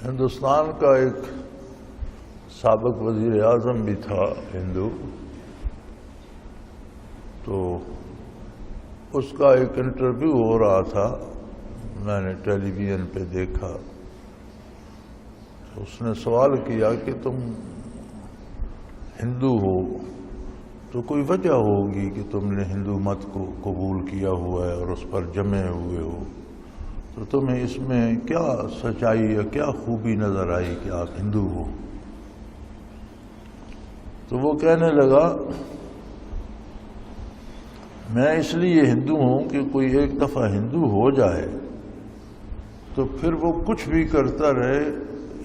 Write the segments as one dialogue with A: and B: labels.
A: ہندوستان کا ایک سابق وزیر اعظم بھی تھا ہندو، تو اس کا ایک انٹرویو ہو رہا تھا، میں نے ٹیلی ویژن پہ دیکھا۔ اس نے سوال کیا کہ تم ہندو ہو تو کوئی وجہ ہوگی کہ تم نے ہندو مت کو قبول کیا ہوا ہے اور اس پر جمے ہوئے ہو، تو تمہیں اس میں کیا سچائی یا کیا خوبی نظر آئی کہ آپ ہندو ہو؟ تو وہ کہنے لگا میں اس لیے ہندو ہوں کہ کوئی ایک دفعہ ہندو ہو جائے تو پھر وہ کچھ بھی کرتا رہے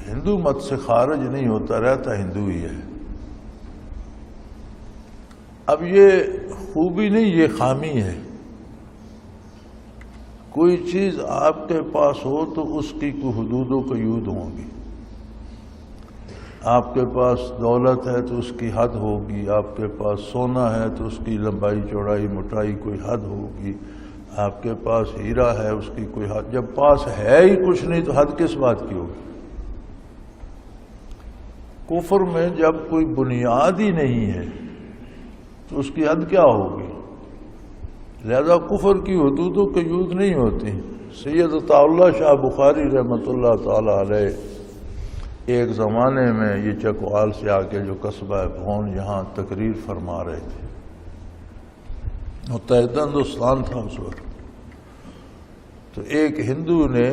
A: ہندو مت سے خارج نہیں ہوتا، رہتا ہندو ہی ہے۔ اب یہ خوبی نہیں، یہ خامی ہے۔ کوئی چیز آپ کے پاس ہو تو اس کی کوئی حدود و قیود ہوں گی۔ آپ کے پاس دولت ہے تو اس کی حد ہوگی، آپ کے پاس سونا ہے تو اس کی لمبائی چوڑائی موٹائی کوئی حد ہوگی، آپ کے پاس ہیرا ہے اس کی کوئی حد۔ جب پاس ہے ہی کچھ نہیں تو حد کس بات کی ہوگی؟ کفر میں جب کوئی بنیاد ہی نہیں ہے تو اس کی حد کیا ہوگی؟ لہذا کفر کی حدود و قیود نہیں ہوتی۔ سید عطا اللہ شاہ بخاری رحمۃ اللہ تعالی علیہ ایک زمانے میں یہ چکوال سے آ کے جو قصبہ بھون یہاں تقریر فرما رہے تھے، متحدہ ہندوستان تھا اس وقت، تو ایک ہندو نے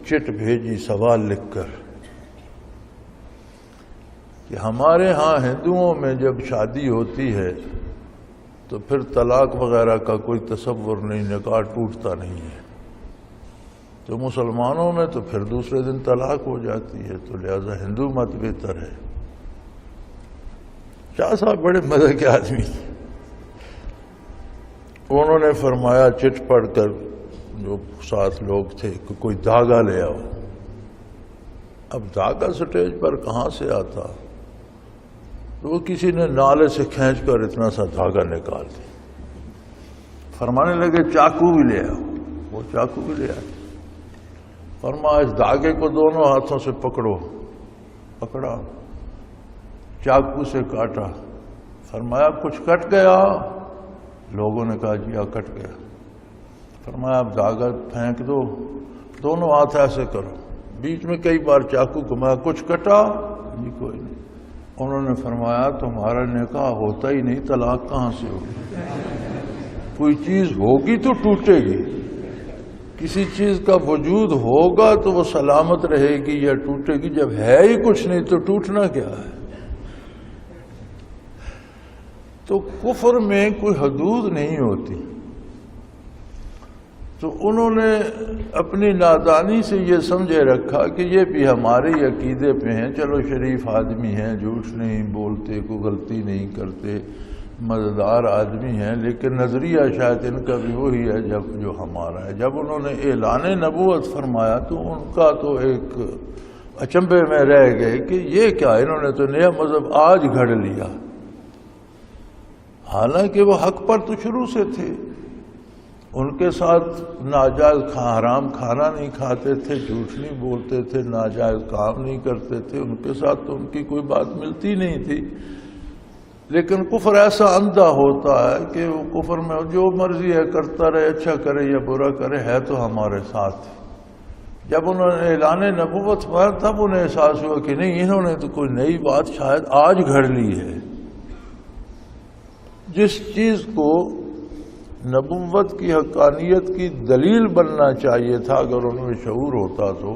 A: چٹ بھیجی سوال لکھ کر کہ ہمارے ہاں ہندوؤں میں جب شادی ہوتی ہے تو پھر طلاق وغیرہ کا کوئی تصور نہیں، نکاح ٹوٹتا نہیں ہے، تو مسلمانوں میں تو پھر دوسرے دن طلاق ہو جاتی ہے، تو لہذا ہندو مت بہتر ہے۔ شاہ صاحب بڑے مزے کے آدمی تھے، انہوں نے فرمایا چٹ پڑھ کر جو ساتھ لوگ تھے کہ کوئی دھاگا لے آؤ۔ اب دھاگا سٹیج پر کہاں سے آتا؟ تو وہ کسی نے نالے سے کھینچ کر اتنا سا دھاگا نکال دیا۔ فرمانے لگے چاقو بھی لے آؤ، وہ چاقو بھی لے آئے۔ فرمایا اس دھاگے کو دونوں ہاتھوں سے پکڑو، پکڑا، چاقو سے کاٹا۔ فرمایا کچھ کٹ گیا؟ لوگوں نے کہا جی ہاں کٹ گیا۔ فرمایا اب دھاگا پھینک دو، دونوں ہاتھ ایسے کرو، بیچ میں کئی بار چاقو گھمایا، کچھ کٹا؟ جی کوئی نہیں۔ انہوں نے فرمایا تمہارا نکاح ہوتا ہی نہیں، طلاق کہاں سے ہوگی؟ کوئی چیز ہوگی تو ٹوٹے گی، کسی چیز کا وجود ہوگا تو وہ سلامت رہے گی یا ٹوٹے گی، جب ہے ہی کچھ نہیں تو ٹوٹنا کیا ہے؟ تو کفر میں کوئی حدود نہیں ہوتی۔ تو انہوں نے اپنی نادانی سے یہ سمجھے رکھا کہ یہ بھی ہمارے عقیدے پہ ہیں، چلو شریف آدمی ہیں، جھوٹ نہیں بولتے، کوئی غلطی نہیں کرتے، مزیدار آدمی ہیں، لیکن نظریہ شاید ان کا بھی وہی ہے جو ہمارا ہے۔ جب انہوں نے اعلان نبوت فرمایا تو ان کا تو ایک اچنبے میں رہ گئے کہ یہ کیا، انہوں نے تو نیا مذہب آج گھڑ لیا، حالانکہ وہ حق پر تو شروع سے تھے۔ ان کے ساتھ ناجائز حرام کھانا نہیں کھاتے تھے، جھوٹ نہیں بولتے تھے، ناجائز کام نہیں کرتے تھے، ان کے ساتھ تو ان کی کوئی بات ملتی نہیں تھی۔ لیکن کفر ایسا اندھا ہوتا ہے کہ وہ کفر میں جو مرضی ہے کرتا رہے، اچھا کرے یا برا کرے، ہے تو ہمارے ساتھ۔ جب انہوں نے اعلان نبوت پڑھا تب انہیں احساس ہوا کہ نہیں، انہوں نے تو کوئی نئی بات شاید آج گھڑ لی ہے۔ جس چیز کو نبوت کی حقانیت کی دلیل بننا چاہیے تھا، اگر ان میں شعور ہوتا تو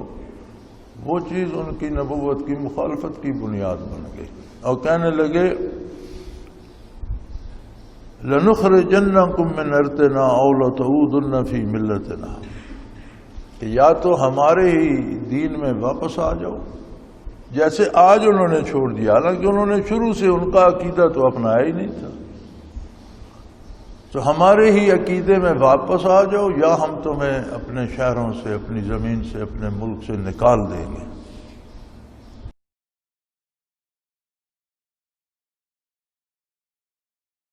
A: وہ چیز ان کی نبوت کی مخالفت کی بنیاد بن گئی، اور کہنے لگے لَنُخْرِجَنَّكُم مِّنْ أَرْضِنَا أَوْ لَتَعُودُنَّ فِي مِلَّتِنَا، کہ یا تو ہمارے ہی دین میں واپس آ جاؤ، جیسے آج انہوں نے چھوڑ دیا، حالانکہ انہوں نے شروع سے ان کا عقیدہ تو اپنایا ہی نہیں تھا۔ تو ہمارے ہی عقیدے میں واپس آ جاؤ، یا ہم تمہیں اپنے شہروں سے، اپنی زمین سے، اپنے ملک سے نکال دیں گے۔